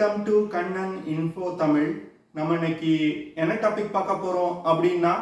Welcome to Kannan info Tamil. நம்ம இன்னைக்கு என்ன டாபிக் பார்க்க போறோம் அப்படின்னா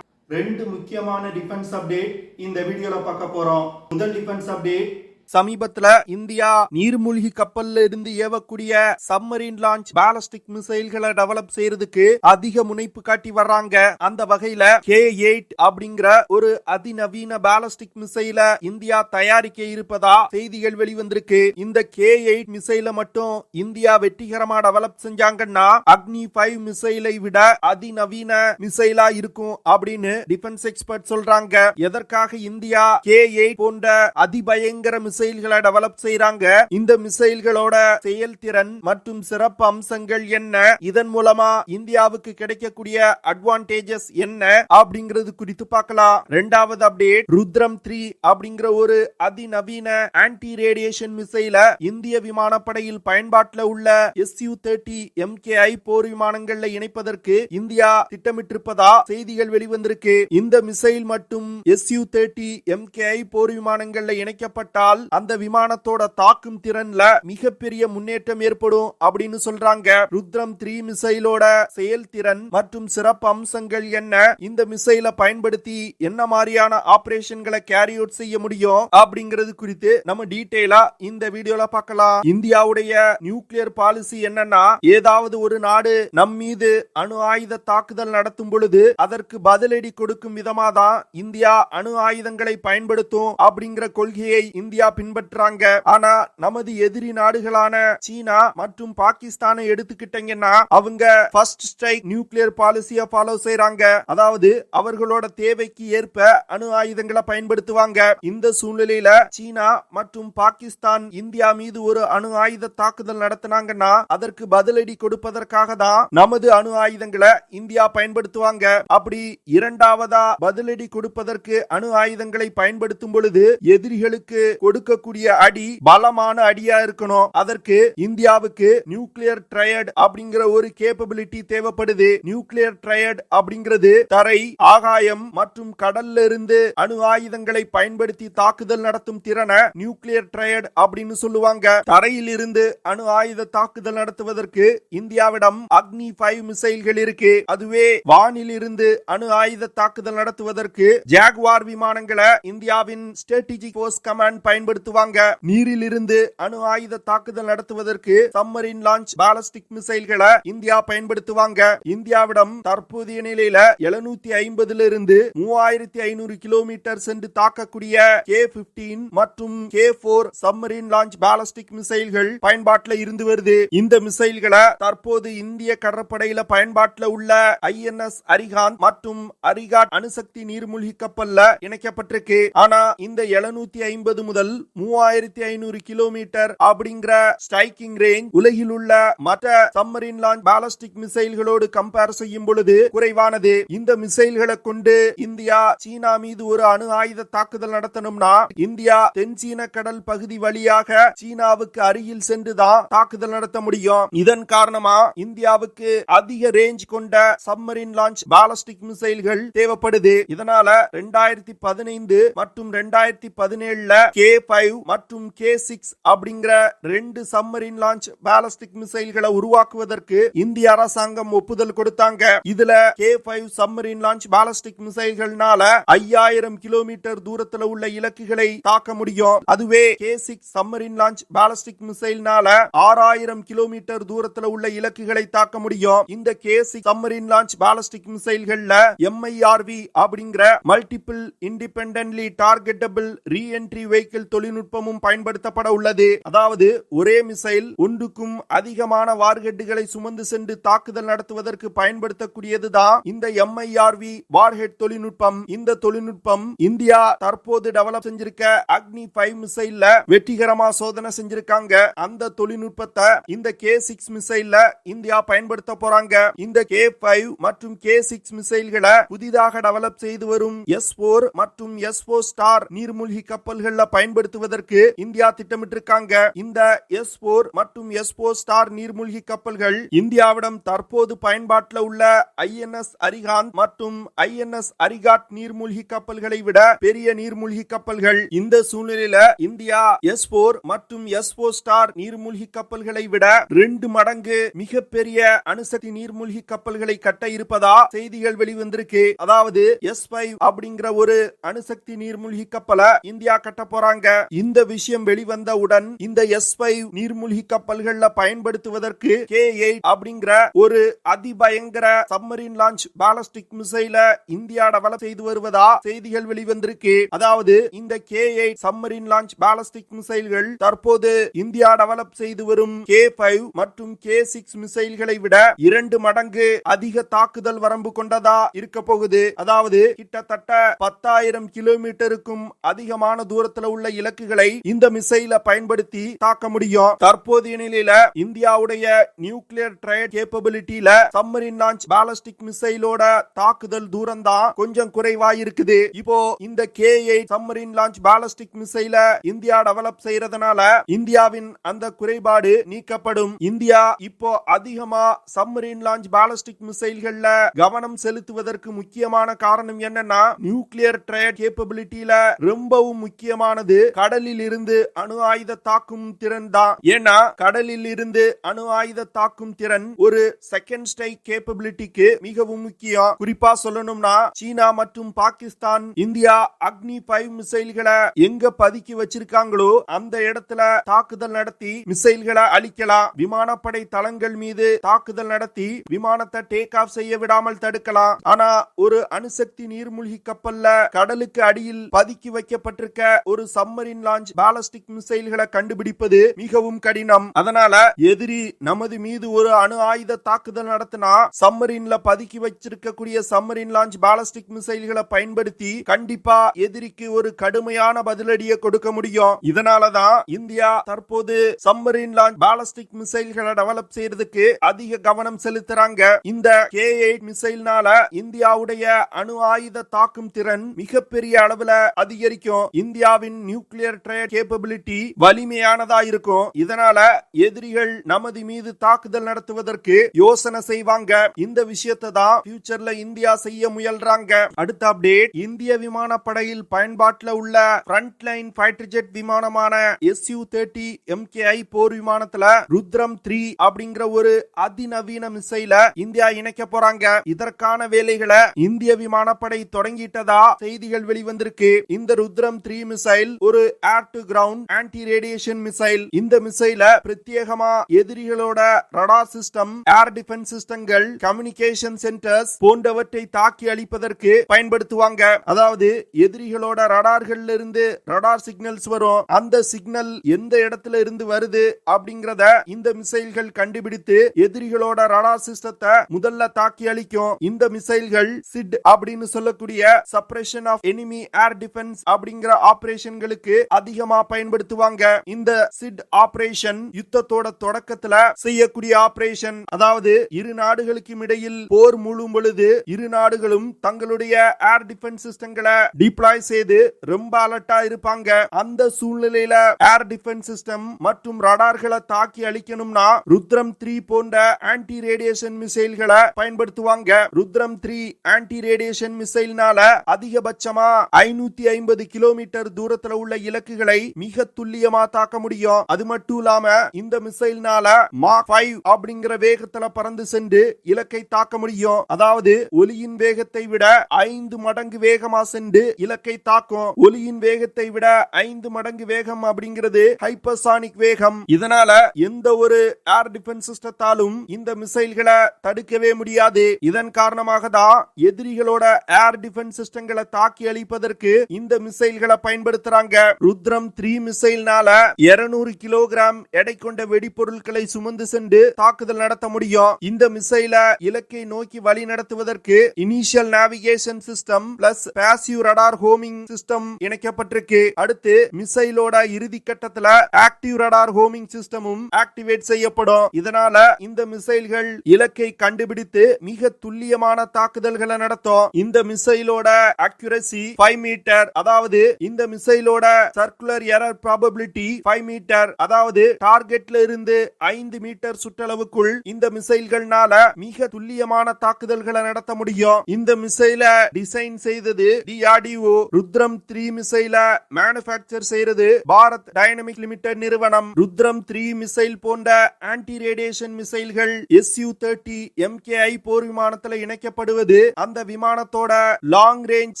ரெண்டு முக்கியமான டிஃபென்ஸ் அப்டேட் இந்த வீடியோல பார்க்க போறோம். முதல் டிஃபென்ஸ் அப்டேட், சமீபத்துல இந்தியா நீர்மூழ்கி கப்பல்ல இருந்து ஏவக்கூடிய சப்மரீன் லான்ச் பாலிஸ்டிக் மிசைல்களை டெவலப் செய்யறதுக்கு அதிக முனைப்பு காட்டி வர்றாங்க. அந்த வகையில K-8 அப்படிங்கிற ஒரு அதிநவீன பாலிஸ்டிக் மிசைல இந்தியா தயாரிக்க இருப்பதா செய்திகள் வெளிவந்திருக்கு. இந்த K-8 மிசைல மட்டும் இந்தியா வெற்றிகரமா டெவலப் செஞ்சாங்கன்னா Agni-V மிசைலை விட அதிநவீன மிசைலா இருக்கும் அப்படின்னு டிஃபென்ஸ் எக்ஸ்பர்ட் சொல்றாங்க. எதற்காக இந்தியா K-8 போன்ற அதிபயங்கர மிசைல்களை டெவலப் செய்றாங்க? இந்த மிசைல்களோட செயல்திறன் மற்றும் சிறப்பு அம்சங்கள் என்ன, இதன் மூலமா இந்தியாவுக்கு கிடைக்கக்கூடிய அட்வான்டேஜஸ் என்ன அப்படிங்கிறது குறித்து பார்க்கலாம். இரண்டாவது அப்டேட், ருத்ரம் 3 அப்படிங்கிற ஒரு அதிநவீன ஆன்டி ரேடியேஷன் மிசைல இந்திய விமானப்படையில் பயன்பாட்டில் உள்ள Su-30 MKI போர் விமானங்கள்ல இணைப்பதற்கு இந்தியா திட்டமிட்டிருப்பதா செய்திகள் வெளிவந்திருக்கு. இந்த மிசைல் மற்றும் Su-30 MKI போர் விமானங்கள்ல இணைக்கப்பட்டால் அந்த விமானத்தோட தாக்கும் திறன்ல மிகப்பெரிய முன்னேற்றம் ஏற்படும் அப்படின்னு சொல்றாங்க. ருத்ரம் 3 மிசைலோட செயல்திறன் மற்றும் சிறப்பு அம்சங்கள் என்ன, இந்த மிசைலை பயன்படுத்தி என்ன மாதிரியான ஆபரேஷன்களை கேரி அவுட் செய்ய முடியும் அப்படிங்கிறது குறித்து நம்ம டீடைலா இந்த வீடியோல பார்க்கலாம். இந்தியாவுடைய நியூக்ளியர் பாலிசி என்னன்னா, ஏதாவது ஒரு நாடு நம் மீது அணு ஆயுத தாக்குதல் நடத்தும் பொழுது அதற்கு பதிலடி கொடுக்கும் விதமா தான் இந்தியா அணு ஆயுதங்களை பயன்படுத்தும் அப்படிங்கிற கொள்கையை இந்தியா பின்பற்றாங்க. ஆனா நமது எதிரி நாடுகளான சீனா மற்றும் பாகிஸ்தானை எடுத்துக்கிட்டீங்கன்னா அவங்க ஃபர்ஸ்ட் ஸ்ட்ரைக் நியூக்ளியர் பாலிசியை ஃபாலோ செய்றாங்க. அதாவது அவர்களோட தேவைக்கு ஏற்ப அணு ஆயுதங்களை பயன்படுத்துவாங்க. இந்த சூழ்நிலையில சீனா மற்றும் பாகிஸ்தான் இந்தியா மீது ஒரு அணு ஆயுத தாக்குதல் நடத்தினாங்கன்னா அதற்கு பதிலடி கொடுப்பதற்காக தான் நமது அணு ஆயுதங்களை இந்தியா பயன்படுத்துவாங்க. அப்படி இரண்டாவதா பதிலடி கொடுப்பதற்கு அணு ஆயுதங்களை பயன்படுத்தும் பொழுது எதிரிகளுக்கு கொடுக்கக்கூடிய அடி பலமான அடியா இருக்கணும். அதற்கு இந்தியாவுக்கு நியூக்ளியர் ட்ரையட் அப்படிங்கிற ஒரு கேப்பபிலிட்டி தேவைப்படுது. நியூக்ளியர் ட்ரையட் அப்படிங்கிறது தரை, ஆகாயம் மற்றும் கடல்ல இருந்து அணு ஆயுதங்களை பயன்படுத்தி தாக்குதல் நடத்தும் திறனை நியூக்ளியர் ட்ரையட் அப்படின்னு சொல்லுவாங்க. தரையில் இருந்து அணு ஆயுத தாக்குதல் நடத்துவதற்கு இந்தியாவிடம் Agni-V மிசைல்கள் இருக்கு. அதுவே வானில் இருந்து அணு ஆயுத தாக்குதல் நடத்துவதற்கு ஜாகுவார் விமானங்களை இந்தியாவின் ஸ்ட்ராட்டஜிக் ஃபோர்ஸ் கமாண்ட் பயன்படுத்துவாங்க. நீரில் இருந்து அணு ஆயுத தாக்குதல் நடத்துவதற்கு submarine-launched ballistic மிசைல்களை இந்தியா பயன்படுத்துவாங்க. இந்தியாவிடம் தற்போதைய நிலையில 750 இருந்து 3500 கிலோமீட்டர் சென்று தாக்கக்கூடிய K-15 மற்றும் K-4 submarine-launched ballistic மிசைல்கள் பயன்பாட்டில் இருந்து வருது. இந்த மிசைல்களை தற்போது இந்திய கடற்படையில பயன்பாட்டில் உள்ள INS அரிகாந்த் மற்றும் அரிகாட் அணுசக்தி நீர்மூழ்கி கப்பல்ல இணைக்கப்பட்டிருக்கு. ஆனா இந்த 750 முதல் 3500 கிலோமீட்டர் அப்படிங்கிற ஸ்ட்ரைக்கிங் ரேஞ்ச் உலகில் உள்ள மற்ற சப்மரீன் லான்ச் பாலிஸ்டிக் மிசைல்களோடு கம்பேர் செய்யும் பொழுது குறைவானது. இந்த மிசைல்களை கொண்டு இந்தியா சீனா மீது ஒரு அணு ஆயுத தாக்குதல் நடத்தணும்னா இந்தியா தென் சீன கடல் பகுதி வழியாக சீனாவுக்கு அருகில் சென்றுதான் தாக்குதல் நடத்த முடியும். இதன் காரணமா இந்தியாவுக்கு அதிக ரேஞ்ச் கொண்ட சப்மரீன் லான்ச் பாலிஸ்டிக் மிசைல்கள் தேவைப்படுது. இதனால 2015 மற்றும் 2017 K-5 மற்றும் K-6 அப்படிங்கிற ரெண்டு சப்மரீன் லான்ச் பாலிஸ்டிக் மிசைல்களை உருவாக்குவதற்கு இந்திய அரசாங்கம் ஒப்புதல் கொடுத்தாங்க. இதுல K-5 சப்மரீன் லான்ச் பாலிஸ்டிக் மிசைல்கள்னால 5000 கிலோமீட்டர் தூரத்துல உள்ள இலக்குகளை தாக்க முடியும். அதுவே K-6 சப்மரீன் லான்ச் பாலிஸ்டிக் மிசைல்னால 6000 கிலோமீட்டர் தூரத்துல உள்ள இலக்குகளை தாக்க முடியும். இந்த K-6 சப்மரீன் லான்ச் பாலிஸ்டிக் மிசைல்கள்ல MIRV அப்படிங்கிற multiple independently targetable reentry vehicle தொழில்நுட்பமும் பயன்படுத்தப்பட உள்ளது. அதாவது ஒரே மிசைல் ஒன்றுக்கும் அதிகமான வார்ஹெட்டுகளை சுமந்து சென்று தாக்குதல் நடத்துவதற்கு பயன்படுத்தக்கூடியதுதான் இந்த MIRV வார்ஹெட் தொழில்நுட்பம். இந்த தொழில்நுட்பம் இந்தியா தற்போது டெவலப் செஞ்சிருக்க Agni-V மிசைல்ல வெற்றிகரமா சோதனை செஞ்சிருக்காங்க. அந்த தொழில்நுட்பத்தை இந்த K-6 மிசைல்ல இந்தியா பயன்படுத்த போறாங்க. இந்த K-5 மற்றும் K-6 மிசைல்களை புதிதாக டெவலப் செய்து வரும் S-4 மற்றும் S-4 ஸ்டார் நீர்மூழ்கி கப்பல்கள்ல பயன்படுத்த பயன்படுத்துவதற்கு இந்தியா திட்டமிட்டிருக்காங்க. இந்த S4 மற்றும் S4 ஸ்டார் நீர்மூழ்கி கப்பல்கள் இந்தியாவிடம் தற்போது பயன்பாட்டில் உள்ள INS அரிகாந்த் மற்றும் INS அரிகாட் நீர்மூழ்கி கப்பல்களை விட பெரிய நீர்மூழ்கி கப்பல்கள். இந்த சூழ்நிலையில இந்தியா S4 மற்றும் S4 ஸ்டார் நீர்மூழ்கி கப்பல்களை விட 2 மடங்கு மிகப்பெரிய அணுசக்தி நீர்மூழ்கி கப்பல்களை கட்ட இருப்பதா செய்திகள் வெளிவந்திருக்கு. அதாவது S5 அப்படிங்கிற ஒரு அணுசக்தி நீர்மூழ்கி கப்பலை இந்தியா கட்ட போறாங்க. இந்த விஷயம் வெளிவந்தவுடன் இந்த S5 நீர்மூழ்கி கப்பல்கள்ல பயன்படுத்துவதற்கு K-8 அப்படிங்கிற ஒரு அதிபயங்கர சப்மரீன் லான்ச் பாலிஸ்டிக் மிசைல இந்தியா டெவலப் செய்து வருவதா செய்திகள் வெளிவந்திருக்கு. அதாவது இந்த K-8 சப்மரீன் லான்ச் பாலிஸ்டிக் மிசைல்கள் தற்போது இந்தியா டெவலப் செய்து வரும் K-5 மற்றும் K-6 மிசைல்களை விட 2 மடங்கு அதிக தாக்குதல் வரம்பு கொண்டதா இருக்க போகுது. அதாவது கிட்டத்தட்ட 10,000 கிலோமீட்டருக்கும் அதிகமான தூரத்தில் உள்ள இலக்குகளை இந்த மிசைலை பயன்படுத்தி தாக்க முடியும். தற்போதைய நிலையில இந்தியாவுடைய நியூக்ளியர் ட்ரையட் கேப்பபிலிட்டியில சப்மரீன் லான்ச் பாலிஸ்டிக் மிசைலோட தாக்குதல் தூரம் தான் கொஞ்சம் குறைவா இருக்குது. இப்போ இந்த K-8 சப்மரீன் லான்ச் பாலிஸ்டிக் மிசைல இந்தியா டெவலப் செய்யறதுனால இந்தியாவின் அந்த குறைபாடு நீக்கப்படும். இந்தியா இப்போ அதிகமா சப்மரீன் லான்ச் பாலிஸ்டிக் மிசைல்கள்ல கவனம் செலுத்துவதற்கு முக்கியமான காரணம் என்னன்னா நியூக்ளியர் ட்ரையட் கேப்பபிலிட்டியில ரொம்பவும் முக்கியமானது கடலில் இருந்து அணு ஆயுத தாக்கும் திறன் தான். ஏன்னா கடலில் இருந்து அணு ஆயுத தாக்கும் திறன் ஒரு செகண்ட் ஸ்ட்ரைக் கேப்பபிலிட்டிக்கு மிகவும் முக்கியம். குறிப்பா சொல்லணும்னா சீனா மற்றும் பாகிஸ்தான் இந்தியா Agni-V மிசைல்களை எங்க பதுக்கி வச்சிருக்காங்களோ அந்த இடத்துல தாக்குதல் நடத்தி மிசைல்களை அழிக்கலாம். விமானப்படை தளங்கள் மீது தாக்குதல் நடத்தி விமானத்தை டேக் ஆஃப் செய்ய விடாமல் தடுக்கலாம். ஆனா ஒரு அணுசக்தி நீர்மூழ்கி கப்பல்ல கடலுக்கு அடியில் பதுக்கி வைக்கப்பட்டிருக்க ஒரு சப்மரீன் லான்ச் பாலிஸ்டிக் மிசைல்களை கண்டுபிடிப்பது மிகவும் கடினம். அதனால எதிரி நமது மீது ஒரு அணு ஆயுத தாக்குதல் நடத்தினா சப்மரீன்ல பதுக்கி வச்சிருக்கக்கூடிய சப்மரீன் லான்ச் பாலிஸ்டிக் மிசைல்களை பயன்படுத்தி கண்டிப்பா எதிரிக்கு ஒரு கடுமையான பதிலடியை கொடுக்க முடியும். இதனாலதான் இந்தியா தற்போது சப்மரீன் லான்ச் பாலிஸ்டிக் மிசைல்களை டெவலப் செய்யறதுக்கு அதிக கவனம் செலுத்துறாங்க. இந்த K-8 மிசைல்னால இந்தியாவுடைய அணு ஆயுத தாக்கும் திறன் மிகப்பெரிய அளவுல அதிகரிக்கும். இந்தியாவின் நியூக்ளியர் ட்ரையட் கேப்பபிலிட்டி வலிமையானதா இருக்கும். இதனால எதிரிகள் நமது மீது தாக்குதல் நடத்துவதற்கு யோசனை செய்வாங்க. இந்த விஷயத்தை தான் ஃபியூச்சர்ல இந்தியா செய்ய முயல்றாங்க. அடுத்த அப்டேட், இந்திய விமானப்படையில் பயன்பாட்டில் உள்ள frontline ஃபைட்டர் ஜெட் விமானமான Su-30 MKI போர் விமானத்துல ருத்ரம் 3 அப்படிங்கிற ஒரு அதிநவீன மிசைல இந்தியா இணைக்க போறாங்க. இதற்கான வேலைகளை இந்திய விமானப்படை தொடங்கிட்டதா செய்திகள் வெளிவந்திருக்கு. இந்த ருத்ரம் 3 மிசைல் ஒரு air to ground anti radiation missile. இந்த மிசைல பிரத்யேகமா எதிரிகளோட ரடார் சிஸ்டம், ஏர் டிஃபென்ஸ் சிஸ்டங்கள், கம்யூனிகேஷன் சென்டர்ஸ் போன்றவற்றை தாக்கி அழிப்பதற்கு பயன்படுத்துவாங்க. அதாவது எதிரிகளோட ரடார்கள் இருந்து ரடார் சிக்னல்ஸ் வரும். அந்த சிக்னல் எந்த இடத்துல இருந்து வருது அப்படிங்கறத இந்த மிசைல்கள் கண்டுபிடித்து எதிரிகளோட ரடார் சிஸ்டத்தை முதல்ல தாக்கி அழிக்கும். இந்த மிசைல்கள் சிட் அப்படின்னு சொல்லக்கூடிய suppression of enemy air defence அப்படிங்கிற ஆபரேஷன்களுக்கு அதிகமா பயன்படுத்துவாங்க. இந்த சிட் ஆபரேஷன் யுத்தத்தோட தொடக்கத்துல செய்யக்கூடிய ஆபரேஷன். அதாவது இரு நாடுகளுக்கும் இடையில் போர் மூழும் பொழுது இரு நாடுகளும் தங்களுடைய ஏர் டிஃபென்ஸ் சிஸ்டங்களை டிப்ளாய் செய்து ரொம்ப அலர்ட்டா இருப்பாங்க. அந்த சூழ்நிலையில ஏர் டிஃபென்ஸ் சிஸ்டம் மற்றும் ரடார்களை தாக்கி அழிக்கணும்னா ருத்ரம் 3 போன்ற ஆன்டி ரேடியேஷன் மிசைல்களை பயன்படுத்துவாங்க. ருத்ரம் 3 ஆன்டி ரேடியேஷன் மிசைல்னால அதிகபட்சமா 550 கிலோமீட்டர் தூரத்துல உள்ள இலக்குகளை மிக துல்லியமா தாக்க முடியும். அது மட்டும் இல்லாம இந்த மிசைல்னால மாக் 5 அப்படிங்கிற வேகத்துல பறந்து சென்று இலக்கை தாக்க முடியும். அதாவது ஒலியின் வேகத்தை விட 5 மடங்கு வேகமா சென்று இலக்கை தாக்கும். ஒலியின் வேகத்தை விட 5 மடங்கு வேகம் அப்படிங்கிறது ஹைப்பர்சானிக் வேகம். இதனால எந்த ஒரு ஏர் டிஃபென்ஸ் சிஸ்டத்தாலும் இந்த மிசைல்களை தடுக்கவே முடியாது. இதன் காரணமாக தான் எதிரிகளோட ஏர் டிஃபென்ஸ் சிஸ்டங்களை தாக்கி அழிப்பதற்கு இந்த மிசைல்களை பயன்படுத்துறாங்க. ருத்ரம் 3 மிசைல்னால 200 கிலோகிராம் எடை கொண்ட வெடிப்பொருட்களை சுமந்து சென்று தாக்குதல் நடத்த முடியும். இந்த மிசைல இலக்கை நோக்கி வழி நடத்துவதற்கு initial navigation system plus passive radar homing system இணைக்கப்பட்டிருக்கு. அடுத்து மிசைலோட இறுதி கட்டத்துல ஆக்டிவ் ரடார் ஹோமிங் சிஸ்டமும் ஆக்டிவேட் செய்யப்படும். இதனால இந்த மிசைல்கள் இலக்கை கண்டுபிடித்து மிக துல்லியமான தாக்குதல்களை நடத்தும். இந்த மிசைலோட அக்யூரசி 5 மீட்டர். அதாவது இந்த மிசைலோட சர்க்குலர் எரர் ப்ராபபிலிட்டி 5 மீட்டர், அதாவது டார்கெட்ல இருந்து 5 மீட்டர் சுற்றளவுக்குள் இந்த மிசைல்கள்னால மிக துல்லியமான தாக்குதல்களை நடத்த முடியும். இந்த மிசைலை டிசைன் செய்தது DRDO. ருத்ரம் 3 மிசைல மேனுஃபேக்சர் செய்யறது பாரத் டைனமிக் லிமிடெட் நிறுவனம். ருத்ரம் 3 மிசைல் போன்ற ஆன்டி ரேடியேஷன் மிசைல்கள் Su-30 MKI போர் விமானத்துல இணைக்கப்படுவது அந்த விமானத்தோட லாங் ரேஞ்ச்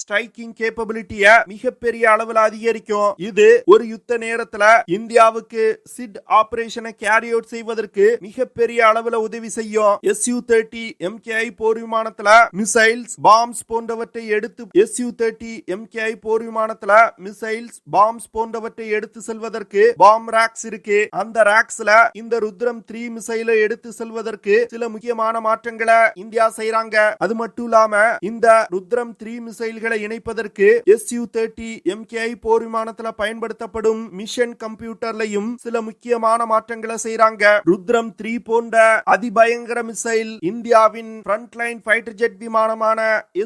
ஸ்ட்ரைக்கிங் கேப்பபிலிட்டிய மிகப்பெரிய அளவில் அதிகரிக்கும். இது ஒரு யுத்த நேரத்துல இந்தியாவுக்கு சிட் ஆபரேஷனை கேரி அவுட் செய்வதற்கு மிகப்பெரிய அளவில் உதவி செய்யும். Su-30 MKI போர் விமானத்துல மிசைல்ஸ், பாம்ஸ் போன்றவற்றை எடுத்து Su-30 MKI போர் விமானத்துல மிசைல்ஸ், பாம்ஸ் போன்றவற்றை எடுத்து செல்வதற்கு பாம் ராக்ஸ் இருக்கு. அந்த ராக்ஸ்ல இந்த ருத்ரம் 3 மிசைலை எடுத்து செல்வதற்கு சில முக்கியமான மாற்றங்களை இந்தியா செய்றாங்க. அது மட்டும் இல்லாம இந்த ருத்ரம் 3 மிசைல்களை இணைப்பதற்கு Su-30 MKI போர் விமானத்துல பயன்படுத்தப்படும் மிஷன் கம்ப்யூட்டர்லையும் சில முக்கியமான மாற்றங்களை செய்றாங்க. ருத்ரம் 3 போன்ற அதிபயங்கர மிசைல் இந்தியாவின் frontline ஃபைட்டர் ஜெட் விமானமான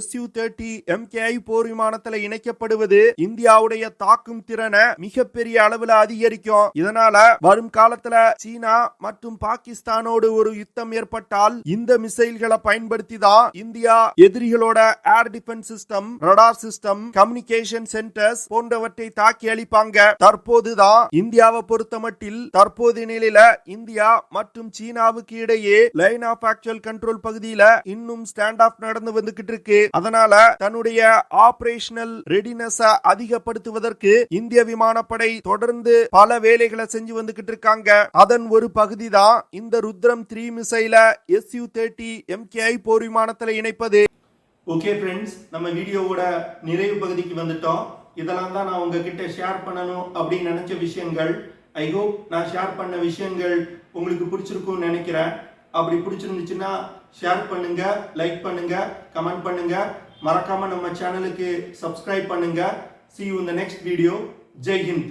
Su-30 MKI போர் விமானத்துல இணைக்கப்படுவது இந்தியாவுடைய தாக்கும் திறனை மிகப்பெரிய அளவில் அதிகரிக்கும். இதனால வரும் காலத்துல சீனா மற்றும் பாகிஸ்தானோடு ஒரு யுத்தம் ஏற்பட்டால் இந்த மிசைல்களை பயன்படுத்தி தான் இந்தியா எதிரிகளோட air defence system, radar system, communication centres போன்றவற்றை தாக்கி அளிப்பாங்க. தற்போதுதான் இந்தியாவை பொறுத்தமட்டில் தற்போதைய நிலையில இந்தியா மற்றும் சீனாவுக்கு இடையே லைன் ஆஃப் ஆக்சுவல் கண்ட்ரோல் பகுதியில இன்னும் ஸ்டாண்ட் ஆஃப் நடந்து வந்துகிட்டு இருக்கு. அதனால தன்னுடைய ஆபரேஷனல் ரெடினஸ் அதிகப்படுத்துவதற்கு இந்திய விமானப்படை தொடர்ந்து பல வேலைகளை செஞ்சு வந்துகிட்டு இருக்காங்க. அதன் ஒரு பகுதி தான் இந்த ருத்ரம் 3 மிசைல Su-30 MKI போர் விமானத்துல இணைப்பது. ஓகே ஃப்ரெண்ட்ஸ், நம்ம வீடியோவோட நிறைவு பகுதிக்கு வந்துட்டோம். இதெல்லாம் தான் நான் உங்ககிட்ட ஷேர் பண்ணணும் அப்படின்னு நினைச்ச விஷயங்கள். ஐ ஹோப் நான் ஷேர் பண்ண விஷயங்கள் உங்களுக்கு பிடிச்சிருக்கும்னு நினைக்கிறேன். அப்படி பிடிச்சிருந்துச்சுன்னா ஷேர் பண்ணுங்க, லைக் பண்ணுங்க, கமெண்ட் பண்ணுங்க. மறக்காம நம்ம சேனலுக்கு சப்ஸ்கிரைப் பண்ணுங்க. See you in the next video. Jai Hind.